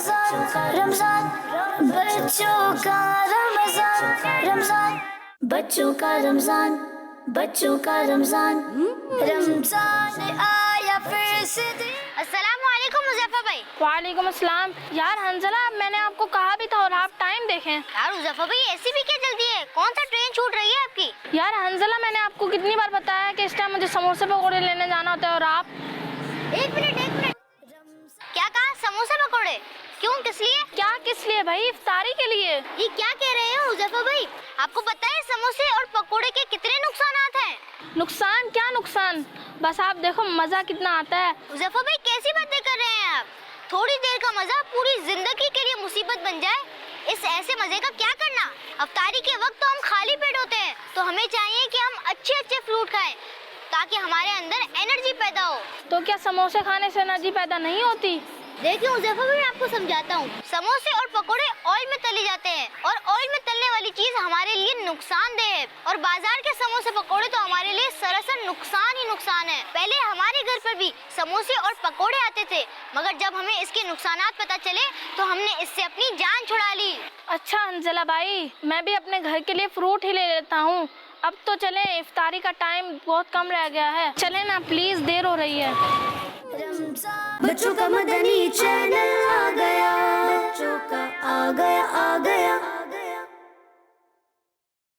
रमजान, बच्चों का रमजान, रमजान, बच्चों का रमजान, बच्चों का रमजान, रमजान आया फिर से। अस्सलाम वालेकुम हुज़ैफा भाई। वालेकुम अस्सलाम। यार हंजला, मैंने आपको कहा भी था और आप टाइम देखें। यार हुज़ैफा भाई, ऐसी भी क्या जल्दी है? कौन सा ट्रेन छूट रही है आपकी? यार हंजला, मैंने आपको कितनी बार बताया है कि इस टाइम मुझे समोसे पकौड़े लेने जाना होता है और आप। एक मिनट। क्या कहा? समोसे पकौड़े? क्यों, किस लिए? क्या किस लिए भाई? इफ्तारी के लिए। ये क्या कह रहे हो हुज़ैफा भाई? आपको पता है समोसे और पकौड़े के कितने नुकसानात हैं? नुकसान? क्या नुकसान? बस आप देखो मजा कितना आता है। हुज़ैफा भाई, कैसी बातें कर रहे हैं आप? थोड़ी देर का मजा पूरी जिंदगी के लिए मुसीबत बन जाए, इस ऐसे मजे का क्या करना? इफ्तारी के वक्त तो हम खाली पेट होते हैं, तो हमें चाहिए कि हम अच्छे फ्रूट खाएं ताकि हमारे अंदर एनर्जी पैदा हो। तो क्या समोसे खाने से एनर्जी पैदा नहीं होती? देखिए हुज़ैफा भाई, मैं आपको समझाता हूँ। समोसे और पकोड़े ऑयल में तले जाते हैं और ऑयल में तलने वाली चीज हमारे लिए नुकसानदेह है, और बाजार के समोसे पकोड़े तो हमारे लिए सरासर नुकसान ही नुकसान है। पहले हमारे घर पर भी समोसे और पकोड़े आते थे, मगर जब हमें इसके नुकसानात पता चले तो हमने इससे अपनी जान छुड़ा ली। अच्छा हंजला भाई, मैं भी अपने घर के लिए फ्रूट ही ले लेता हूँ। अब तो चले, इफ्तारी का टाइम बहुत कम रह गया है। चले ना प्लीज, देर हो रही है। बच्चों का मदनी चैनल आ गया, बच्चों का आ गया।